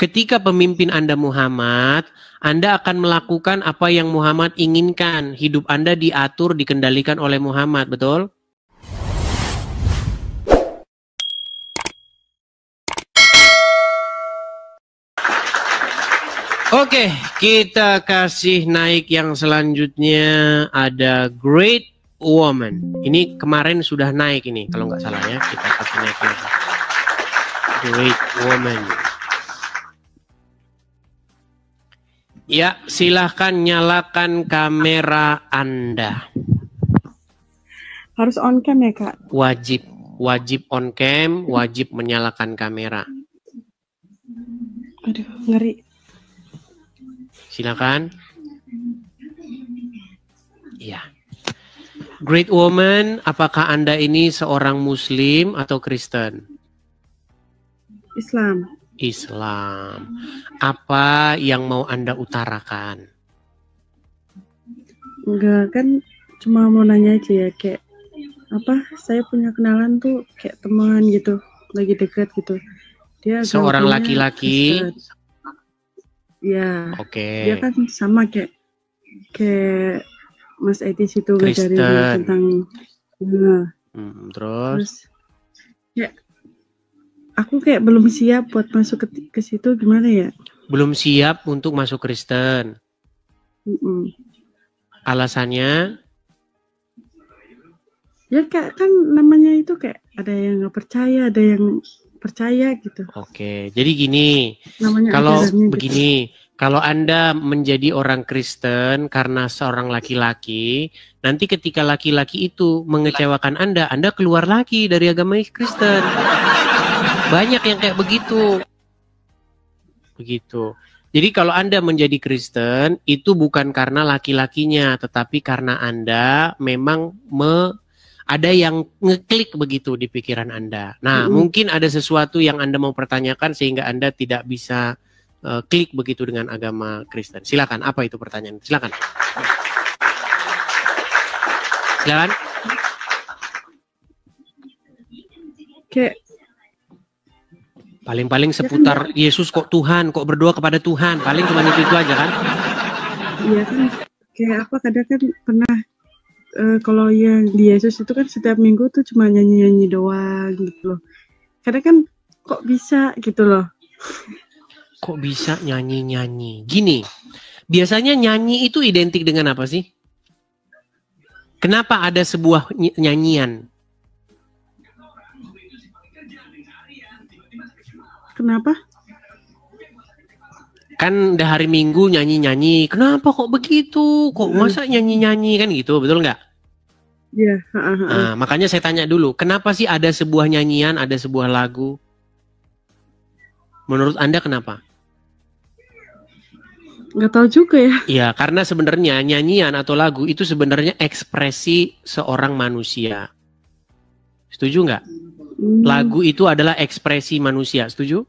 Ketika pemimpin Anda Muhammad, Anda akan melakukan apa yang Muhammad inginkan. Hidup Anda diatur, dikendalikan oleh Muhammad, betul? Oke, kita kasih naik yang selanjutnya, ada Great Woman. Ini kemarin sudah naik ini, kalau nggak salah ya. Kita kasih naik lagi. Great Woman. Ya, silahkan nyalakan kamera Anda. Harus on cam ya, Kak? Wajib on cam, wajib menyalakan kamera. Aduh, ngeri. Silakan. Iya. Great Woman, apakah Anda ini seorang Muslim atau Kristen? Islam. Islam. Apa yang mau Anda utarakan? Enggak, kan cuma mau nanya aja ya, kayak apa, saya punya kenalan tuh kayak teman gitu, lagi dekat gitu. Dia seorang laki-laki. Ya. Oke. Dia kan sama kayak Mas Edis itu ngajarin tentang terus ya aku kayak belum siap buat masuk ke situ, gimana ya? Belum siap untuk masuk Kristen. Alasannya? Ya kan namanya itu kayak ada yang nggak percaya, ada yang percaya gitu. Oke, jadi gini, namanya kalau gitu. begini, kalau Anda menjadi orang Kristen karena seorang laki-laki, nanti ketika laki-laki itu mengecewakan Anda keluar lagi dari agama Kristen. Banyak yang kayak begitu. Begitu. Jadi kalau Anda menjadi Kristen, itu bukan karena laki-lakinya, tetapi karena Anda memang ada yang ngeklik begitu di pikiran Anda. Nah, mungkin ada sesuatu yang Anda mau pertanyakan sehingga Anda tidak bisa klik begitu dengan agama Kristen. Silakan, apa itu pertanyaan? Silakan. Silakan. Kayak paling-paling seputar ya kan, Yesus kok Tuhan, kok berdoa kepada Tuhan. Paling cuma itu aja kan? Iya kan, kayak apa kadang kan pernah kalau yang di Yesus itu kan setiap minggu tuh cuma nyanyi-nyanyi doang gitu loh. Kadang kan kok bisa gitu loh. Kok bisa nyanyi-nyanyi? Gini, biasanya nyanyi itu identik dengan apa sih? Kenapa ada sebuah nyanyian? Kenapa? Kan udah hari Minggu nyanyi-nyanyi. Kenapa kok begitu? Kok masa nyanyi-nyanyi kan gitu, betul nggak? Iya. Nah, makanya saya tanya dulu, kenapa sih ada sebuah nyanyian, ada sebuah lagu? Menurut Anda kenapa? Nggak tahu juga ya. Iya, karena sebenarnya nyanyian atau lagu itu sebenarnya ekspresi seorang manusia. Setuju nggak? Lagu itu adalah ekspresi manusia, setuju?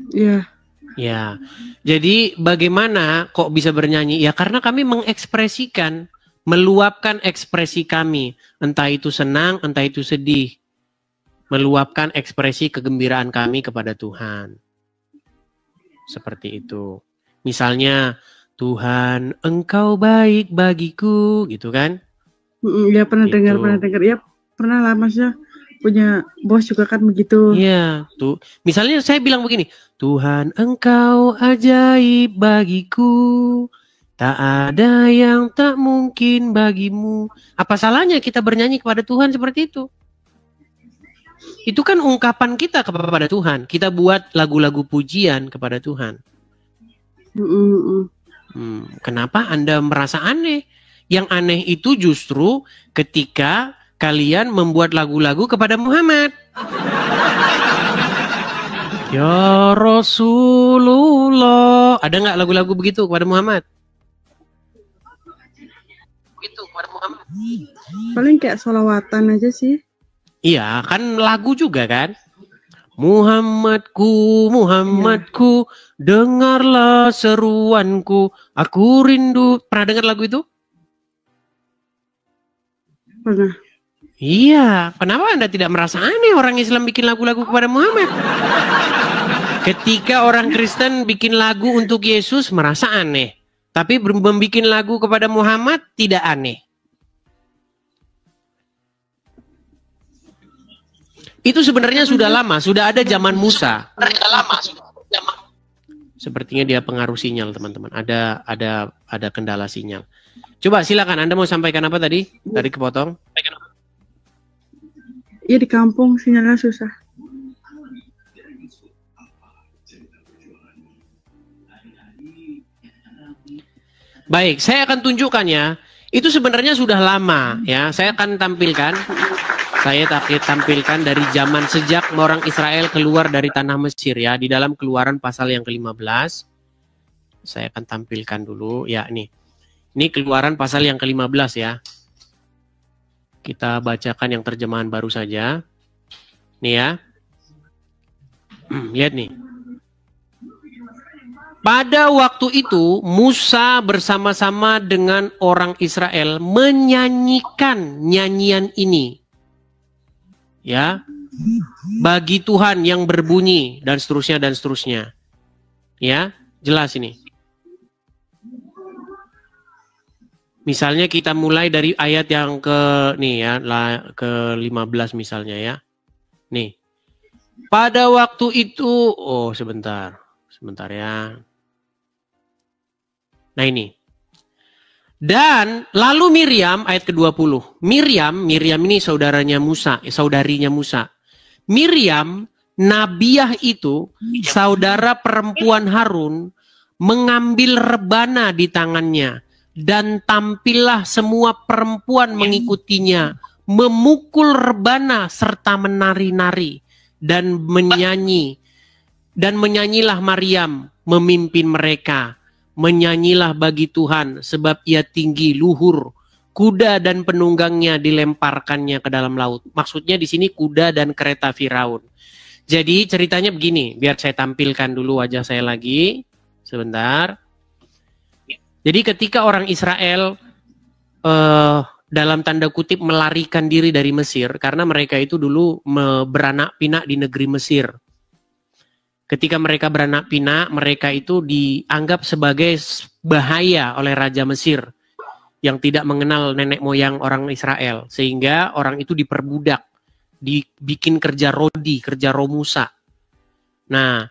Iya. Ya, jadi bagaimana kok bisa bernyanyi? Ya karena kami mengekspresikan, meluapkan ekspresi kami. Entah itu senang, entah itu sedih. Meluapkan ekspresi kegembiraan kami kepada Tuhan. Seperti itu. Misalnya, Tuhan engkau baik bagiku, gitu kan? Ya pernah dengar. Ya pernah lah, maksudnya punya bos juga kan begitu. Iya, tuh. Misalnya saya bilang begini, Tuhan engkau ajaib bagiku, tak ada yang tak mungkin bagimu. Apa salahnya kita bernyanyi kepada Tuhan seperti itu? Itu kan ungkapan kita kepada Tuhan. Kita buat lagu-lagu pujian kepada Tuhan. Kenapa Anda merasa aneh? Yang aneh itu justru ketika kalian membuat lagu-lagu kepada Muhammad. Ya Rasulullah. Ada nggak lagu-lagu begitu kepada Muhammad? Begitu kepada Muhammad. Paling kayak sholawatan aja sih. Iya, kan lagu juga kan? Muhammadku, Muhammadku, dengarlah seruanku, aku rindu. Pernah dengar lagu itu? Pernah. Iya, kenapa Anda tidak merasa aneh orang Islam bikin lagu-lagu kepada Muhammad? Ketika orang Kristen bikin lagu untuk Yesus merasa aneh. Tapi membuat lagu kepada Muhammad tidak aneh. Itu sebenarnya sudah lama, sudah ada zaman Musa. Sepertinya dia pengaruh sinyal, teman-teman. Ada kendala sinyal. Coba silakan, Anda mau sampaikan apa tadi? Tadi kepotong. Iya, di kampung sinyalnya susah. Baik, saya akan tunjukkan ya. Itu sebenarnya sudah lama ya. Saya akan tampilkan. Saya tampilkan dari zaman sejak orang Israel keluar dari tanah Mesir ya. Di dalam Keluaran pasal yang ke-15. Saya akan tampilkan dulu ya nih. Ini Keluaran pasal yang ke-15 ya. Kita bacakan yang terjemahan baru saja. Nih ya. Lihat nih. Pada waktu itu Musa bersama-sama dengan orang Israel menyanyikan nyanyian ini. Ya. Bagi Tuhan yang berbunyi dan seterusnya dan seterusnya. Ya, jelas ini. Misalnya kita mulai dari ayat yang ke-15 misalnya ya. Nih. Pada waktu itu, sebentar ya. Nah ini. Dan lalu Miriam ayat ke-20. Miriam ini saudarinya Musa. Miriam, nabiah itu, saudara perempuan Harun, mengambil rebana di tangannya. Dan tampillah semua perempuan mengikutinya. Memukul rebana serta menari-nari. Dan menyanyi. Dan menyanyilah Maryam memimpin mereka. Menyanyilah bagi Tuhan sebab ia tinggi luhur. Kuda dan penunggangnya dilemparkannya ke dalam laut. Maksudnya di sini kuda dan kereta Firaun. Jadi ceritanya begini, biar saya tampilkan dulu wajah saya lagi. Sebentar. Jadi ketika orang Israel dalam tanda kutip melarikan diri dari Mesir karena mereka itu dulu beranak pinak di negeri Mesir. Ketika mereka beranak pinak, mereka itu dianggap sebagai bahaya oleh Raja Mesir yang tidak mengenal nenek moyang orang Israel. Sehingga orang itu diperbudak, dibikin kerja rodi, kerja romusa. Nah,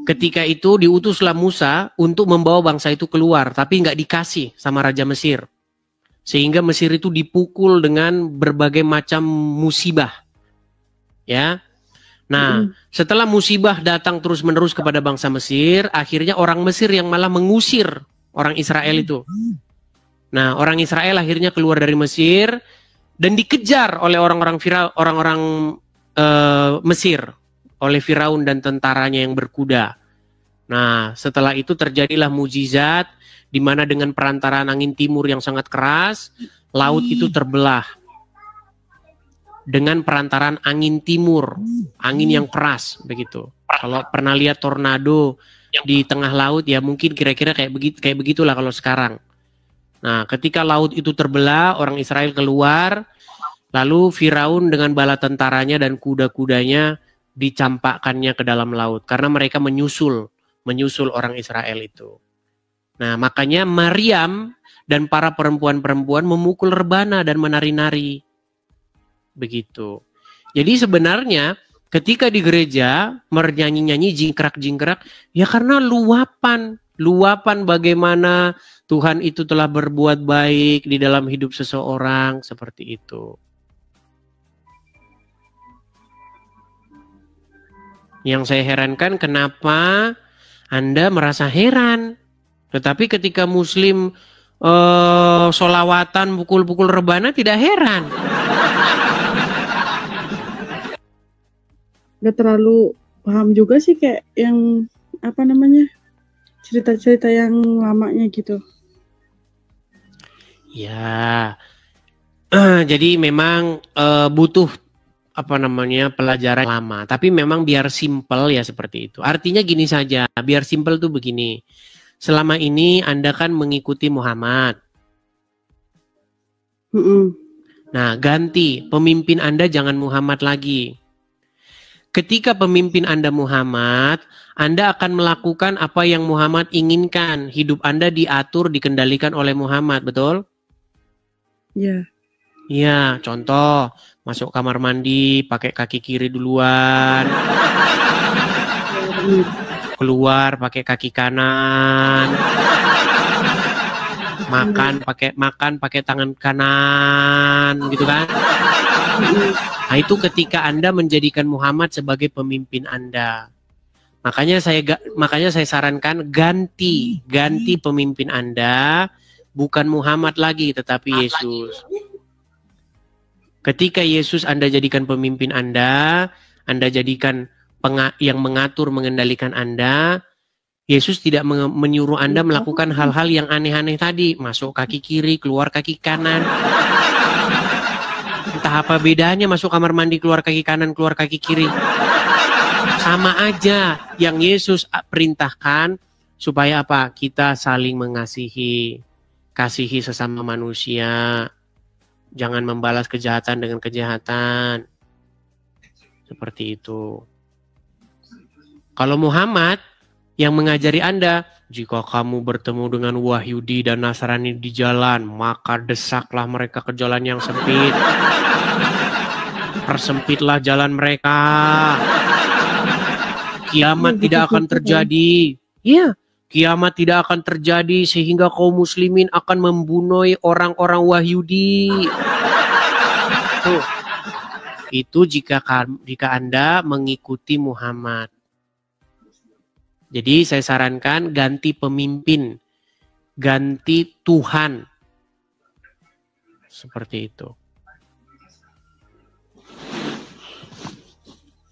ketika itu diutuslah Musa untuk membawa bangsa itu keluar, tapi nggak dikasih sama Raja Mesir. Sehingga Mesir itu dipukul dengan berbagai macam musibah. Ya. Nah, setelah musibah datang terus-menerus kepada bangsa Mesir, akhirnya orang Mesir yang malah mengusir orang Israel itu. Nah, orang Israel akhirnya keluar dari Mesir dan dikejar oleh orang-orang Mesir, oleh Firaun dan tentaranya yang berkuda. Nah, setelah itu terjadilah mujizat di mana dengan perantaraan angin timur yang sangat keras, laut itu terbelah. Dengan perantaraan angin timur, angin yang keras begitu. Kalau pernah lihat tornado di tengah laut ya mungkin kira-kira kayak begitulah kalau sekarang. Nah, ketika laut itu terbelah, orang Israel keluar, lalu Firaun dengan bala tentaranya dan kuda-kudanya dicampakkannya ke dalam laut karena mereka menyusul orang Israel itu. Nah, makanya Maryam dan para perempuan-perempuan memukul rebana dan menari-nari. Begitu. Jadi sebenarnya ketika di gereja bernyanyi-nyanyi jingkrak-jingkrak ya karena luapan bagaimana Tuhan itu telah berbuat baik di dalam hidup seseorang seperti itu. Yang saya herankan kenapa Anda merasa heran. Tetapi ketika Muslim solawatan pukul-pukul rebana tidak heran. Gak terlalu paham juga sih kayak yang cerita-cerita yang lamanya gitu. Ya, jadi memang butuh pelajaran lama. Tapi memang biar simpel ya seperti itu. Artinya gini saja, biar simpel tuh begini. Selama ini Anda kan mengikuti Muhammad. Nah, ganti pemimpin Anda jangan Muhammad lagi. Ketika pemimpin Anda Muhammad, Anda akan melakukan apa yang Muhammad inginkan. Hidup Anda diatur, dikendalikan oleh Muhammad, betul? Iya. Iya, contoh, masuk kamar mandi, pakai kaki kiri duluan. Keluar pakai kaki kanan. Makan pakai tangan kanan, gitu kan? Nah, itu ketika Anda menjadikan Muhammad sebagai pemimpin Anda. Makanya saya sarankan ganti pemimpin Anda, bukan Muhammad lagi tetapi Yesus. Ketika Yesus Anda jadikan pemimpin Anda jadikan yang mengatur, mengendalikan Anda. Yesus tidak menyuruh Anda melakukan hal-hal yang aneh-aneh tadi. Masuk kaki kiri, keluar kaki kanan. Entah apa bedanya masuk kamar mandi, keluar kaki kanan, keluar kaki kiri. Sama aja. Yang Yesus perintahkan supaya apa? Kita saling mengasihi. Kasihi sesama manusia. Jangan membalas kejahatan dengan kejahatan. Seperti itu. Kalau Muhammad yang mengajari Anda, jika kamu bertemu dengan Wahyudi dan Nasrani di jalan, maka desaklah mereka ke jalan yang sempit. Persempitlah jalan mereka. Kiamat tidak akan terjadi. Iya, kiamat tidak akan terjadi sehingga kaum muslimin akan membunuh orang-orang Wahyudi. Tuh. Itu jika Anda mengikuti Muhammad. Jadi saya sarankan ganti pemimpin, ganti Tuhan. Seperti itu.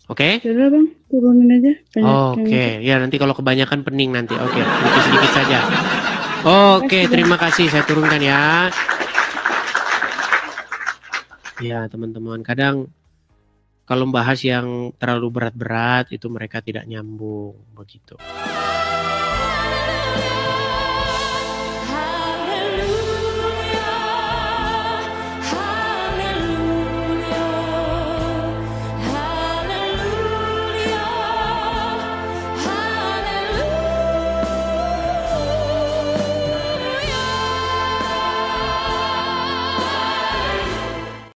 Oke? Sudah Bang, turunin aja. Oke, ya nanti kalau kebanyakan pening nanti. Oke, sedikit-sedikit saja. Oke, terima kasih. Saya turunkan ya. Ya teman-teman, kadang kalau membahas yang terlalu berat-berat itu mereka tidak nyambung begitu.